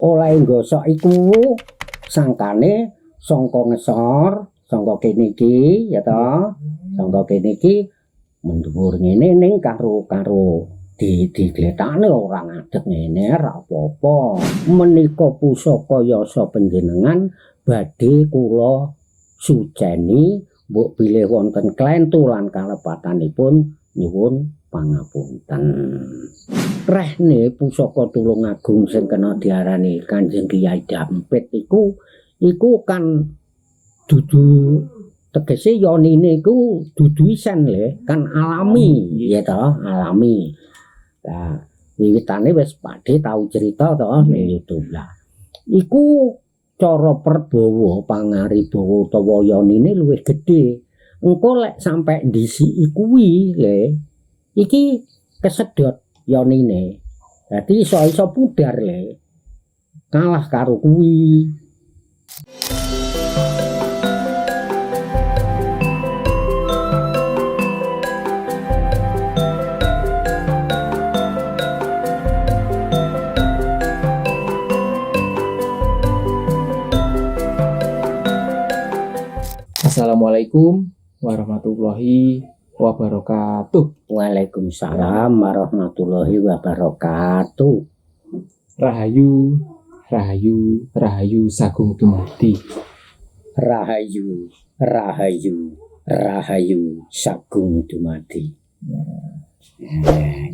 oleh nggosok iku sangkane sangka ngesor, sangka kene iki ya to. Sangka kene iki mendhuwur ngene ning karo digletakne ora ngadeg ngene ora apa-apa. Menika pusaka yasa panjenengan badhe kula suceni mbok bilih wonten klentu lan kalepatanipun nyuwun pangapunten. Rehne pusaka Tulungagung sing kena diarani Kanjeng Kyai Dampit iku kan dudu tegese yonine iku dudu isen le, kan alami ya toh, alami. Lah wiwitane wis padhe tau cerita to ning YouTube lah. Iku cara perbawa pangaribawa utawa yonine luwih gedhe. Engko lek sampe ndisiki kuwi le iki kesedot yonine. Dadi iso pudar le. Kalah karo kuwi. Assalamualaikum warahmatullahi wabarakatuh. Waalaikumsalam warahmatullahi wabarakatuh. Rahayu, rahayu, rahayu sagung dumadi. Rahayu, rahayu, rahayu sagung dumadi.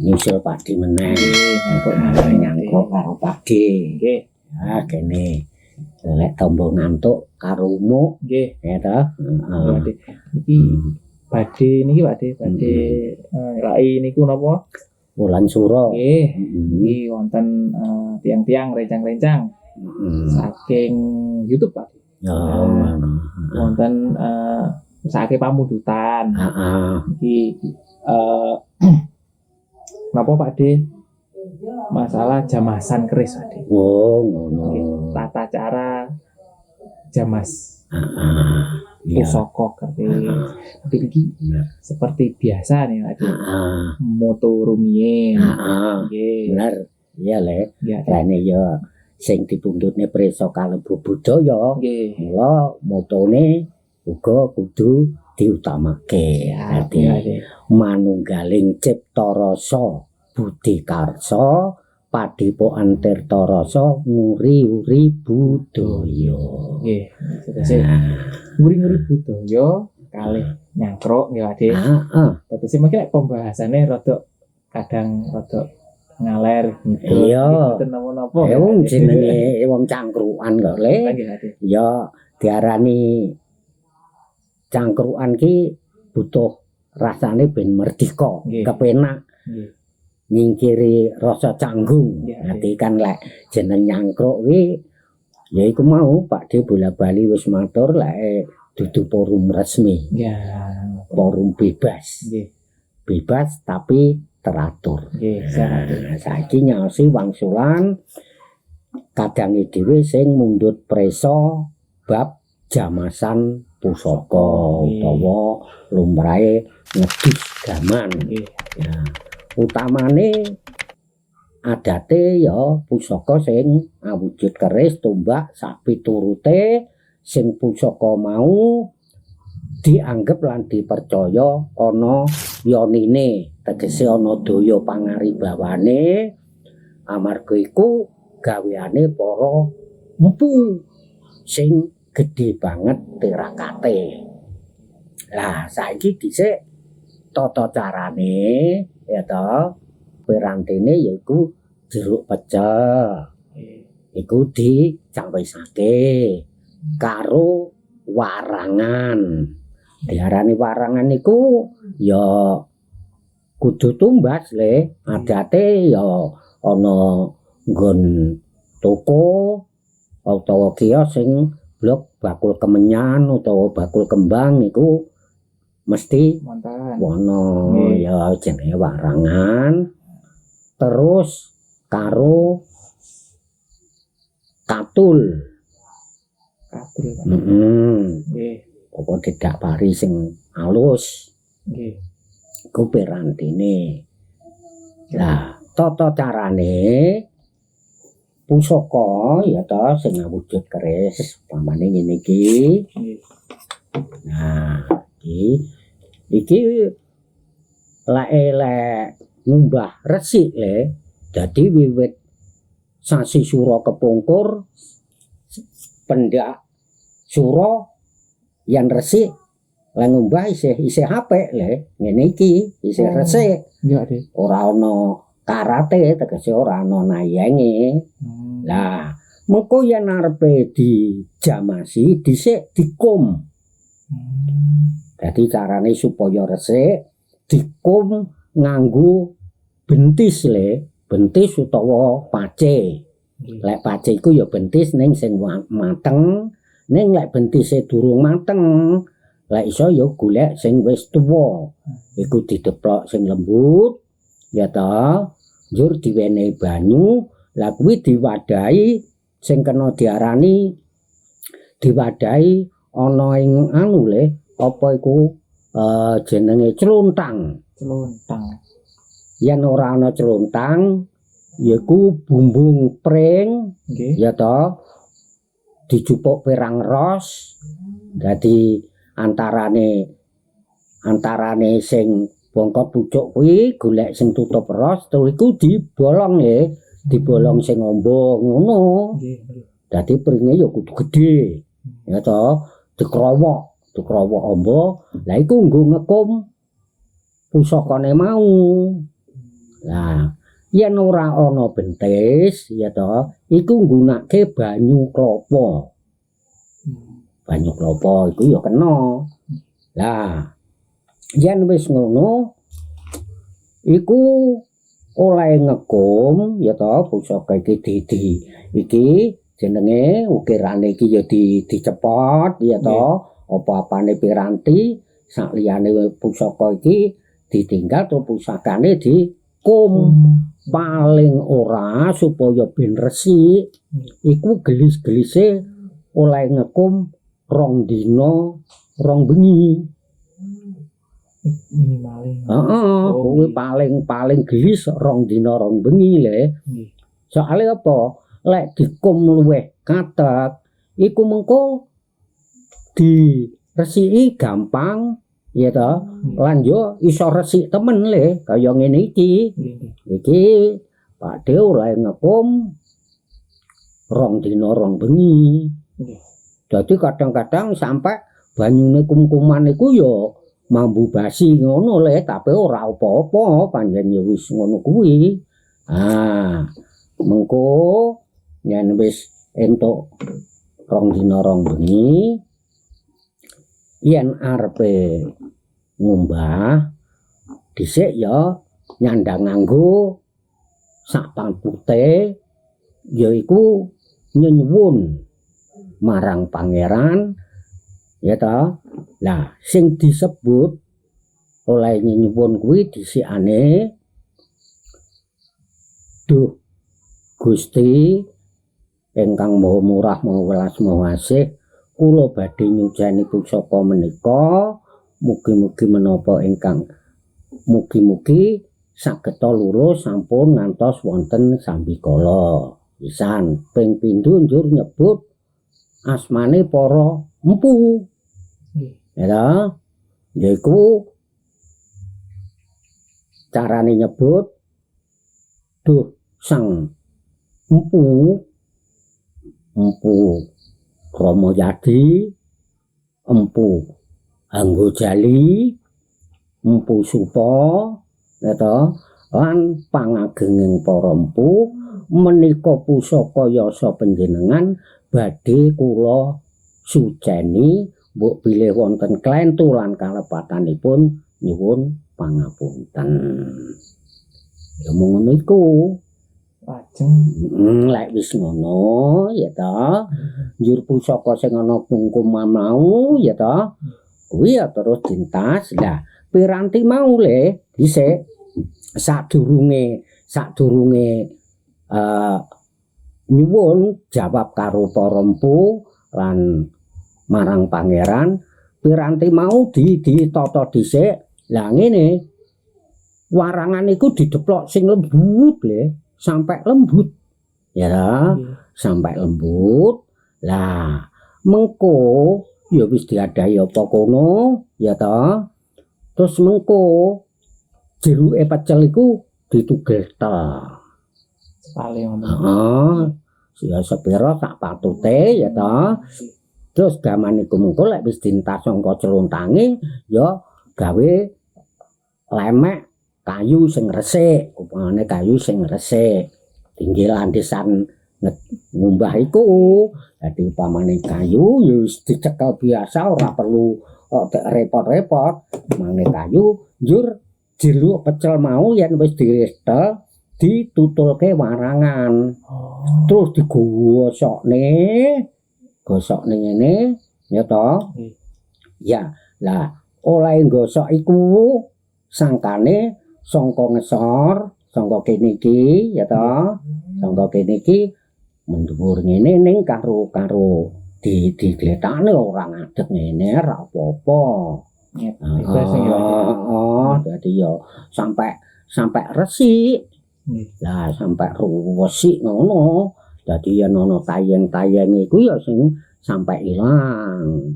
Nyusul padi meneh. Nyangkuk karo padi. Nggih. Ah kene. Lek tombo ngantuk karo umuk Nggih. ya ta. Badhe niki badhe rai niku napa? Wulan Sura. Nggih. Niki wonten tiang-tiang rencang-rencang saking YouTube Pak. Ya. Wonten saking pamundutan. Heeh. Iki napa Pak De? Masalah jamasan keris Pak De. Oh, ngono. Tata cara jamas Iya. pusaka keris. Tapi iki seperti biasa nih Pak De. Moto rumiyin. Nggih. Bener. Iya le. Nggih. Rene ya sing dipundhutne prisa kalebu budaya. Nggih. Mula motone uga kudu diutamake. Dadi manunggaling cipta rasa budi karsa padipokan tirta rasa nguri-uri budaya. Nggih. Tegese nguri-nguri budaya kalih nyangkruk nggih Pak De. Heeh. Tegese mungkin lek pembahasane kadang rada ngaler gitu. Iya. Mboten napa-napa. Ya wong jenenge wong cangkrukan kok le. Nggih Pak De. Ya diarani cangkrukan ki butuh rasane ben merdika, Nggih. kepenak. Nggih. Nyingkiri rasa canggung. Nggih. Dadi kan lek jeneng nyangkruk kuwi ya iku mau Pak De bola-bali wis matur lek dudu forum resmi, Ya. forum bebas. Nggih. Bebas tapi teratur. Nggih. Saiki nyaosi wangsulan kadange dhewe sing mundhut presa bab jamasan pusaka utawa lumrahe ngedus gaman. Nggih. Ya, utamane adate ya pusaka sing awujud keris tombak sapiturute sing pusaka mau dianggep lan dipercaya ana yonine, tegese ana daya pangaribawane amarga iku gaweane para empu sing gedhe banget tirakate. Lah saiki dhisik tata carane ya to pirantine yaiku jeruk pecel. Iku dicampisake karo warangan. Diarani warangan iku ya kudu tumbas le, adate ya ana nggon toko utawa kios sing blok bakul kemenyan utawa bakul kembang iku mesti Wonten. wono ya jenenge warangan. Terus karo katul. Katul Pak. Nggih. Apa tidak pari sing alus. Nggih. Iku pirantine. Lah, tata carane pusaka ya ta sing awujud keris pamane ngene iki. Nah, iki lek ngumbah resik le dadi wiwit sasi sura kepungkur pendak sura yen resik lan ngumbah isih apik le ngene iki isih resik. Iya, Dik. Ora ana karate tegese ora ana nayenge. Lah, mengko yen arepe dijamasi dhisik dikum. Dadi carane supaya resik dikum nganggo bentis le, bentis utawa pace. Lek pace iku ya bentis ning sing mateng, ning lek bentise durung mateng, lek iso ya golek sing wis tuwa. Iku dideplok sing lembut, ya ta, njur diwenehi banyu, lah kuwi diwadahi sing kena diarani diwadahi ana ing anu le, apa iku jenenge cluntang. Celuntang. Yen ora ana cluntang, yaiku bumbung pring, ya ta, dijupuk pirang ros. Dadi antarane sing bongkot pucuk kuwi golek sing tutup ros, terus iku dibolong le, dibolong sing amba ngono. Dadi pringe ya kudu gedhe. Ya ta, dikrowok amba. Lah iku nggo ngekum pusakane mau. Lah, yen ora ana bentis, ya ta, iku nggunakake banyu klapa. Banyu klapa iku ya kena. Lah, yen wis ngono iku oleh ngekum ya ta pusaka iki iki jenenge ukirane iki ya dicepot ya ta apa-apane piranti sak liyane pusaka iki ditinggal terus pusakane dikum paling ora supaya ben resik iku gelis-gelise oleh ngekum 2 dina 2 bengi. Minimaling. Kuwi paling gelis 2 dina 2 bengi le. Soale apa? Lek dikum luweh kathek iku mengko diresiki gampang ya ta. Lan yo iso resik temen le kaya ngene iki. Iki Pakde ora ngekum 2 dina 2 bengi. Dadi kadang-kadang sampai banyune kum-kuman iku ya mambu basi ngono le tapi ora apa-apa panjen ya wis ngono kuwi. Mengko yen wis entuk 2 dina 2 bengi yen arepe ngumbah dhisik ya nyandang nganggo sak pangpute yaiku nyuwun marang pangeran ya ta. Lah sing disebut oleh nyuwun kuwi dhisikane Duh Gusti ingkang Maha Murah Maha Welas Maha Asih kula badhe nyujani pusaka menika mugi-mugi menapa ingkang mugi-mugi sageta lurus sampun ngantos wonten sambikala. Pisan ping pindho njur nyebut asmane para empu. Ya, yaiku carane nyebut Duh Sang Empu Rama Yadi, Empu Anggojali, Empu Supa, ya ta, lan pangagenging para empu menika pusaka yasa panjenengan badhe kula suceni mbok bilih wonten klentu lan kalepatanipun nyuwun pangapunten. Ya mung ngono iku. Lajeng lek wis ngono ya ta, njur pusaka sing ana kungkuman mau ya ta. Kuwi ya terus dintas. Lah piranti mau le dhisik sadurunge nyuwun jawab karo para empu lan marang pangeran piranti mau ditata dhisik. Lah ngene warangan iku dideplok sing lembut le sampai lembut ya toh, sampai lembut. Lah, mengko ya wis diadahi apa kono, ya toh. Terus mengko jeruke pecel iku ditugel ta. Sepale ngono. Heeh. Ya sepira sak patute ya toh. Terus gaman iku mengko lek wis dientas sangka celuntange ya gawe lemek kayu sing resik, upamane kayu sing resik. Tinggi landisan ngumbah iku. Dadi upamane kayu ya wis dicekel biasa ora perlu repot-repot. Mangane kayu njur jeruk pecel mau yen wis direstel ditutulke warangan. Terus gosokne ngene ya toh. Ya, lah oleh gosok iku sangkane sangka ngesor, sangka kene iki ya toh. Sangka kene iki mendhuwur ngene ning karo digletakne ora ngadeg ngene ora apa-apa. Dadi ya sampai resik. Lah sampai resik ngono. Dadi yen ana tayeng-tayeng iku ya sing sampai ilang.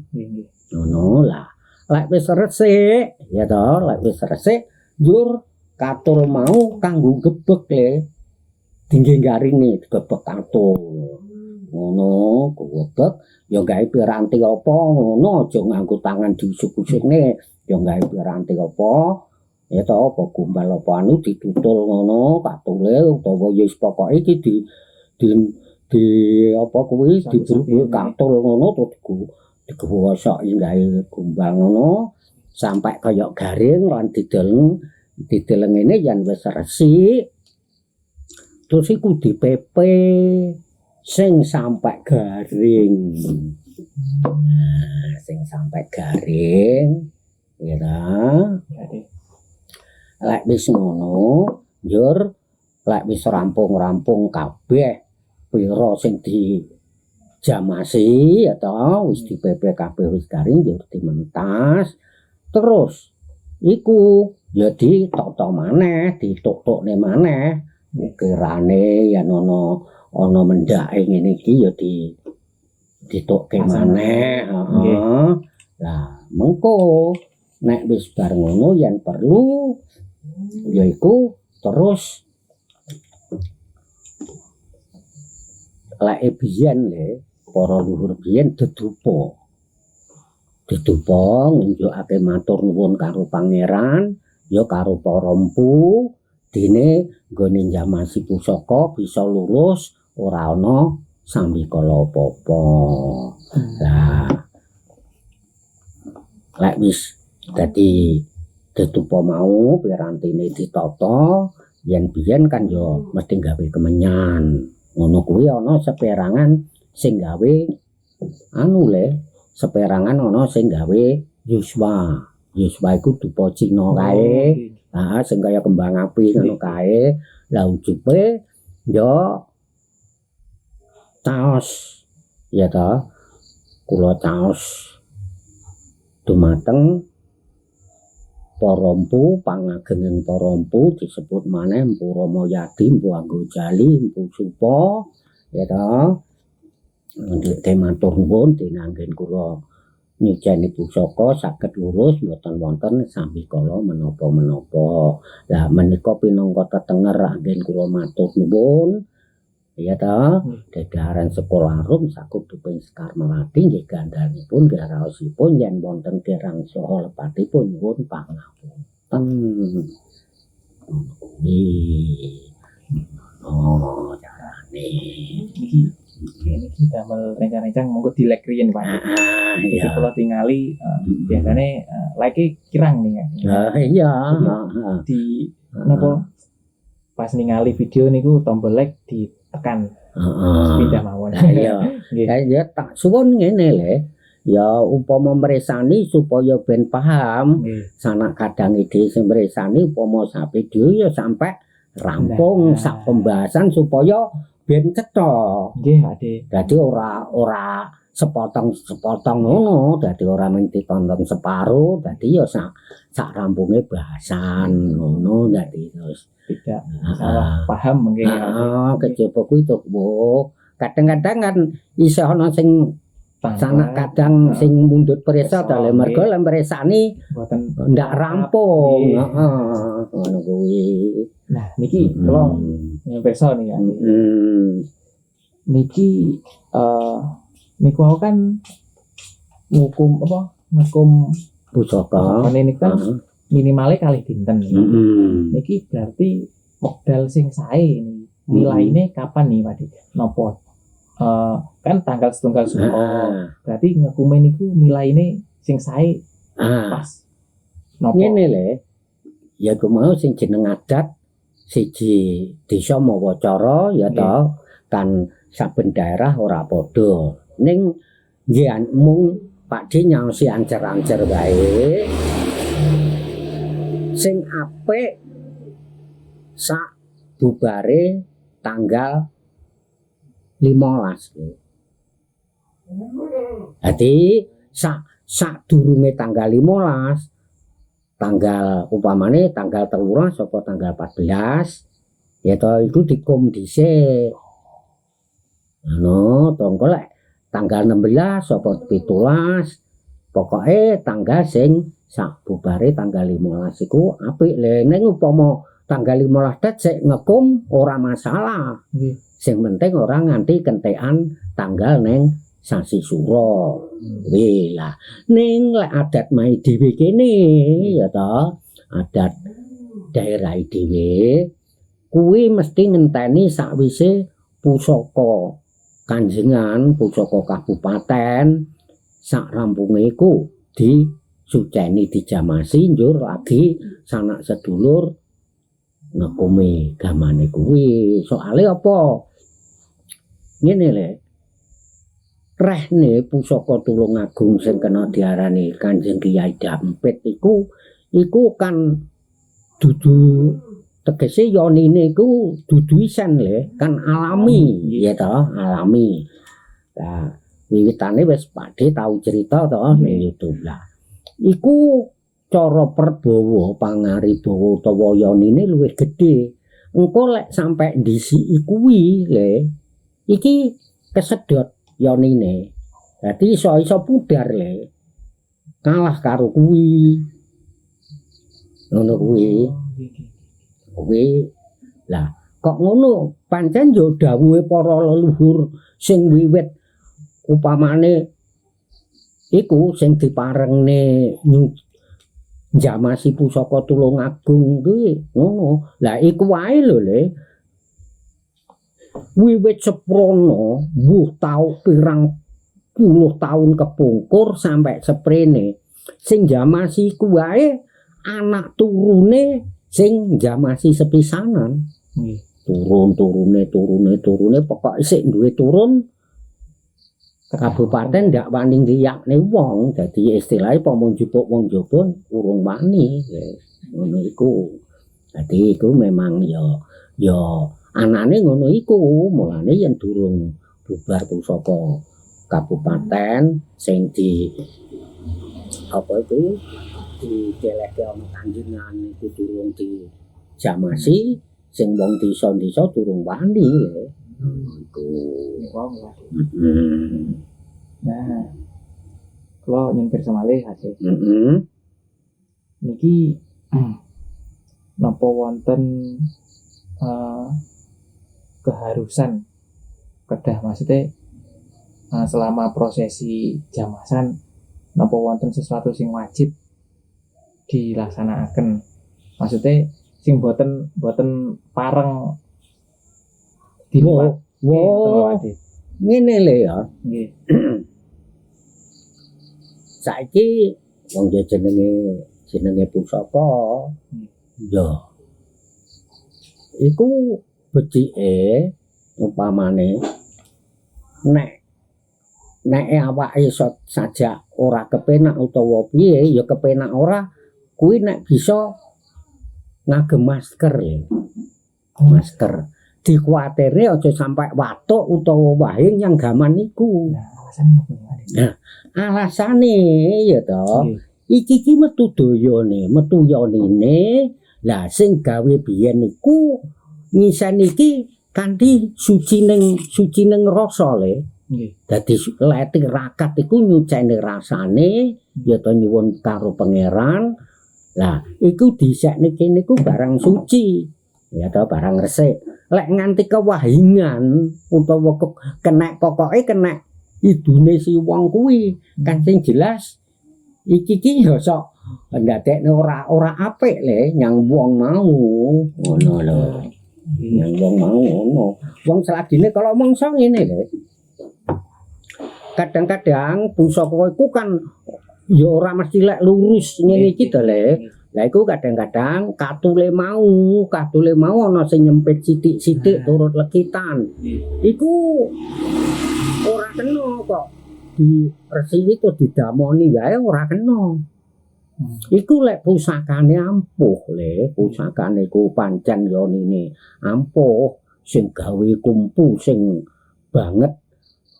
Ngono lah. Lek wis resik, ya toh, lek wis resik njur katul mau kanggo gebek le. Tinggi garinge gebek katul. Ngono, gebek ya gawe piranti apa ngono, aja nganggo tangan diusuk-usukne, ya gawe piranti apa. Ya toh, apa gombal apa anu ditutul ngono, katule utawa ya wis pokoke iki di apa kuwi diburu katul ngono terus digosok gawe gombal ngono sampai kaya garing lan dideleng ngene yen wis resik. Terus iku dipepe sing sampai garing. Sing sampai garing. Ya ta? Lek wis ngono, njur lek wis rampung-rampung kabeh pira sing dijamasi ya toh, wis dipepe kabeh wis garing njur dimentas. Terus iku ya ditata maneh, dituk-tukne maneh. Ukirane yen ana mendhake ngene iki ya ditukke maneh, heeh. Lah mengko nek wis bar ngono yen perlu yaiku terus lek biyen para luhur biyen dedupa ngunjukake matur nuwun karo pangeran ya karo para empu dene nggone njamasi pusaka bisa lurus ora ana sambikala apa-apa. Lah lek wis dadi dedupa mau pirantine ditata yen biyen kan ya mesti gawe kemenyan. Ngono kuwi ana seperangan sing gawe anu seperangan ana sing gawe yuswa. Yuswa iku dupa Cina kae. Heeh, sing kaya kembang api ngono kae. Lah ujupe ya caos. Ya ta. Kula caos dumateng para empu, pangagenging para empu disebut maneh Empu Ramayadi, Empu Anggojali, Empu Supa, ya ta. Nggih matur nuwun dinanggen kula nyuceni pusaka saged lurus mboten wonten sambikala menapa-menapa. Lah menika pinangka tetenger anggen kula matur nuwun. Ya ta, dedaran sekolah rum sakuping Sekar Melati nggih gandhanipun nggih raosipun yen wonten kirang saha lepatipun nyuwun pangapunten. Oh, carane. Iki damel rencana-rencana monggo dilek riyen Pak. Jadi kalau tingali biasanya like kirang nih ya. Iya. Di napa pas ningali video niku tombol like ditekan. Sepindah mawon. Iya. Ya tak suwun ngene le. Ya upama mresani supaya ben paham. Sanak kadang ide sing mresani upama sak video ya sampai rampung sak pembahasan supaya ben cetha. Nggih, Ade. Dadi ora sepotong-sepotong ngono, dadi ora mung ditonton separo, dadi ya sak rampunge bahasan ngono dadi terus Tidak salah paham mungkin ya. kejaba kuwi to, Bu. Kadang-kadang kan iso ana sing sanak kadang sing mundhut presa dalem mergo lem presani Mboten ndak rampung. Heeh, ngono kuwi. Nah, niki kula nyamperso nih ya. Niki niku aku kan ngukum pusaka. Ini kan minimalnya kali dinten. Niki berarti modal sing sae ini. Milaine kapan nih, Pak? Nopo? Kan tanggal setunggal berarti ngekume niku milaine sing sae pas. Nopo? Ngene le. Ya ku mau sing jeneng adat siji desa mawa cara ya to kan saben daerah ora padha. Ning nggih mung Pakde nyaosi ancer-ancer wae. Sing apik sak bubare tanggal 15. Dadi sak durunge tanggal 15, tanggal upamane tanggal 13 apa tanggal 14 ya to iku dikum dhisik. Ano tongko lek tanggal 16 apa 17 pokoke tanggal sing sak bubare tanggal 15 iku apik le ning upama tanggal 15 dat sik ngekum ora masalah. Sing penting ora nganti kentekan tanggal neng sasi sura. Kuwi lah. Ning lek adat mae dhewe kene ya to, adat daerah dhewe kuwi mesti ngenteni sakwise pusaka kanjengan, pusaka kabupaten sak rampunge iku disuceni dijamasi njur lagi sanak sedulur ngekumi gamane kuwi. Soale apa? Ngene le. Rehne pusaka Tulungagung sing kena diarani Kanjeng Kyai Dampit iku kan dudu tegese yonine iku dudu isen le, kan alami ya to, alami. Lah wiwitane wis Pakde tau cerita to ning YouTube lah. Iku cara perbawa pangaribawa utawa yonine luwih gedhe. Engko lek sampe ndisiki kuwi le iki kesedot yonine. Dadi iso pudar le. Kalah karo kuwi. Ngono kuwi. Kuwi lah kok ngono pancen yo dawuhe para leluhur sing wiwit upamane iku sing diparengne njamasi pusaka Tulungagung kuwi ngono. Lah iku wae lho le. Wiwit seprono mbuh tau pirang puluh taun kepungkur sampai seprene sing njamasi iku wae anak turune sing njamasi sepisanan. Turune pokok isik duwe turun kabupaten ndak wani ngiyakne wong. Dadi istilahé pomong jupuk wong jaba urung wani. Ngono iku. Dadi iku memang ya anane ngono iku. Mulane yen durung bubar pusaka kabupaten sing di apa itu didelehke ana kanjengan iku durung dijamasi sing wong desa-desa durung wani lho. Iku. Nah, kalau nyempir semalih hasil. Niki napa wonten keharusan kedah maksudnya selama prosesi jamasan napa wonten sesuatu sing wajib dilaksanakan. Maksudnya sing boten pareng diluwat. Ngene le ya. Nggih. Saiki wong jenenge pusaka. Ya. Iku becike upamane nek awake saja ora kepenak utawa piye ya kepenak ora kuwi nek bisa ngagem masker. Masker. dikuwatirne aja sampai watuk utawa wahing yang gaman iku. Nah, alasane nopo Wadik? Alasane ya to. Iki metu dayane, metu yonine. Lah sing gawe biyen iku ngisan iki kanthi sucining rasa le. Nggih. Dadi lek tirakat iku nyuceni rasane ya to nyuwun karo pangeran. Lah iku dhisekne kene iku barang suci. Ya to barang resik. Lek nganti kewahingan utawa kenek pokoke kenek idune si wong kuwi kan sing jelas iki ya sok ndadekne ora apik le nyang wong mau ngono lho. Nyang wong mau ngono. Wong seladine kalau mangsa ngene lho. Kadang-kadang pusaka iku kan ya ora mesti lek lurus ngene iki to le. Lah iku kadang-kadang katule mau ana sing nyempit sithik-sithik turut lekitan. Iku ora kena kok di resi itu didamoni wae ora kena. Iku lek pusakane ampuh le, pusakane iku pancen yonine ampuh sing gawe kumpu sing banget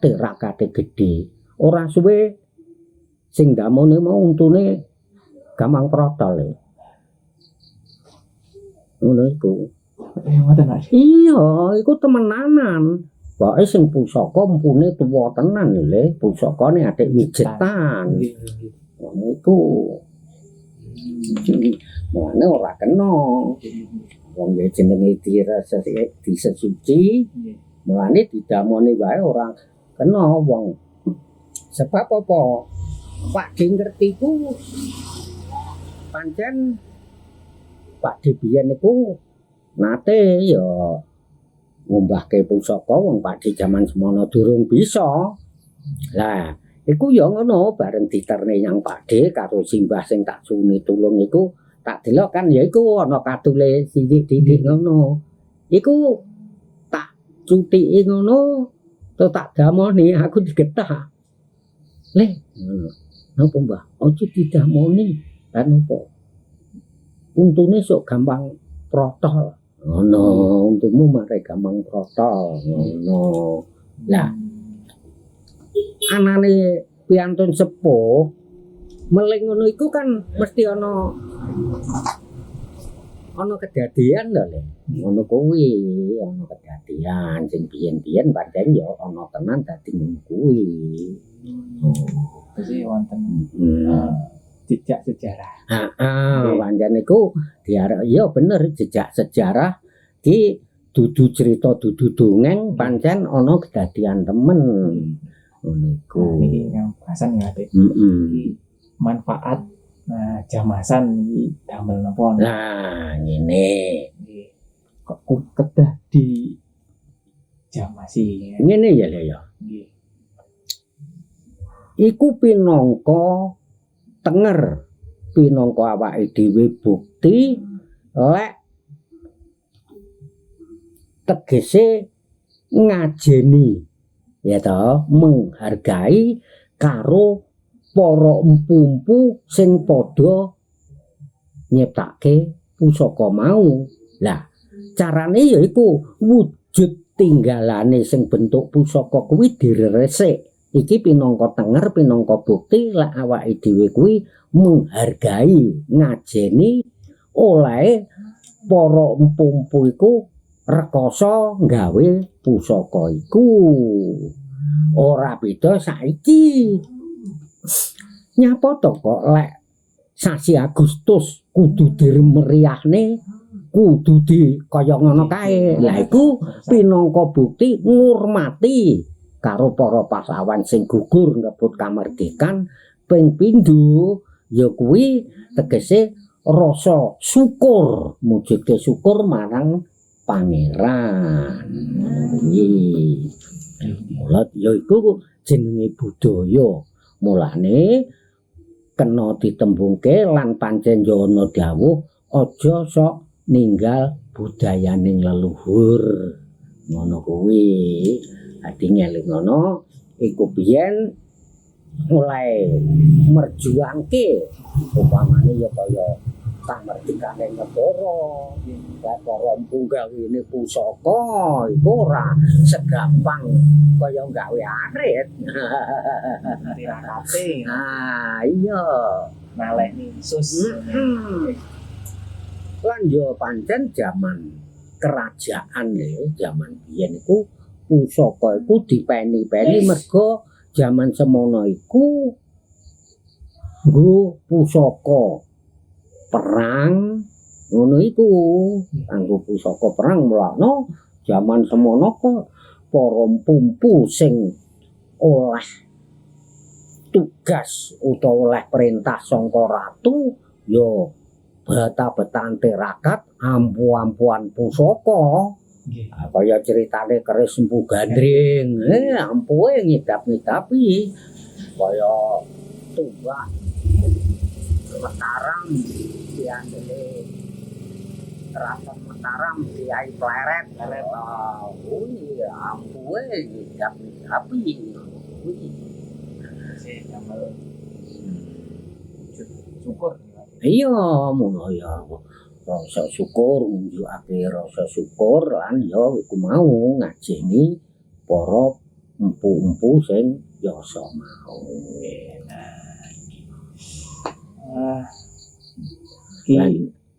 tirakate gedhe. Ora suwe sing damone mau untune gampang protol le. Ngono iku. Iya, iku temenanan. Pokoke sing pusaka empune tuwa tenan le, pusakane atik mijetan. Ngono iku. Mulane ora kena. Wong ya jenenge disesuci. Mulane didamoni wae ora kena wong. Sebab apa? Pak Di ngerti ku pancen Pak Di biyen niku nate ya ngumbahke pusaka wong Pak Di jaman semono durung bisa. Lah, iku ya ngono bareng diterne yang Pak Di karo simbah sing tak suni tulung iku tak delok kan ya iku ana katule sithik-sithik ngono. Iku tak cutiki ngono to tak damoni aku digetah. Le, ngono. Napa Mbah? Aja didamoni. Lan opo? Untune sok gampang protol. Ngono, untukmu mare gampang protol. Ngono. Lah, anane piantun sepuh meling ngono iku kan mesti ana kedadian lho Le. Ngono kuwi, ana kedadian sing biyen-biyen pancen ya ana tenan dadi ngono kuwi. Jadi wonten jejak sejarah. Pancen iku diarep ya bener jejak sejarah ki dudu cerita dudu dongeng pancen ana kedadian temen. Ngono iku. Niki yang bahasan ya, Dik. Manfaat jamasan iki damel napa? Nah, ngene. Nggih. Kok kedah di jamasi. Ngene ya Le ya. Nggih. Iku pinangka tenger, pinangka awake dhewe bukti lek tegese ngajeni ya toh menghargai karo para empu-empu sing padha nyiptake pusaka mau. Lah, carane ya iku wujud tinggalane sing bentuk pusaka kuwi diresik. Iki pinangka tenger, pinangka bukti lek awake dhewe kuwi menghargai ngajeni oleh para empu-empu iku rekoso gawe pusaka iku. Ora beda saiki. Nyapa to kok lek sasi Agustus kudu dimeriahne, kudu di kaya ngono kae. Lah iku pinangka bukti ngurmati karo para pahlawan sing gugur ngebut kamardikan ping pindho ya kuwi tegese rasa syukur, mujudke syukur marang pangeran. Kuwi. Mula ya iku jenenge budaya. Mulane kena ditembungke lan pancen ya ana dawuh aja sok ninggal budayaning leluhur. Ngono kuwi. Dadi ngeling ngono iku biyen mulai merjuangke upamane ya kaya kamardikane negara. Lek para empu gawene pusaka iku ora segampang kaya gawe arit. tirakate Ah, iya. naleni sus. Lan yo pancen jaman kerajaan ya, jaman biyen iku pusaka iku dipeni-peni mergo jaman semono iku nggo pusaka perang ngono iku kanggo pusaka perang mulane jaman semono kok para pumpu sing oleh tugas utawa oleh perintah saka ratu ya bata-batan tirakat ampu-ampuan pusaka. Kaya ceritane keris empu gandring, ampuhe ngidap-ngidapi kaya tumbak Mataram diandele Keraton Mataram Kiai Pleret. Kuwi ampuhe ngidap-ngidapi kuwi. Syukur. Iya, ngono ya. Rasa syukur nunjukake rasa syukur lan ya iku mau ngajeni para empu-empu sing yasa mau.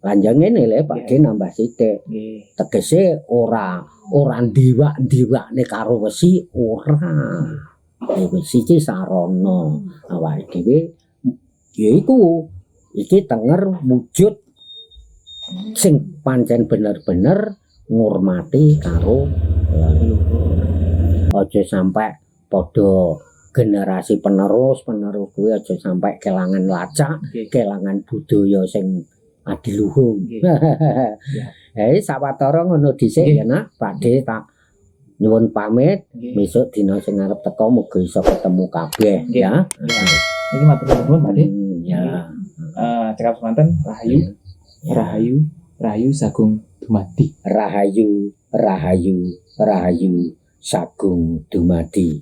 Lanjang ngene le Pakde nambah sithik. Tegese ora ndiwak-ndiwakne karo wesi ora. Wesi iki sarana awake dhewe yaiku iki tenger wujud sing pancen bener-bener ngurmati karo leluhur. Aja sampai padha generasi penerus kuwi aja sampai kelangan lacak, kelangan budaya sing adiluhung. Sawetara ngono dhisik ya Nak, Pakde tak nyuwun pamit. Besok dina sing arep teka muga iso ketemu kabeh ya. Iki matur nuwun Pakde. Ya. Cekap semanten Rahayu. Rahayu Sagung Dumadi. Rahayu Sagung Dumadi.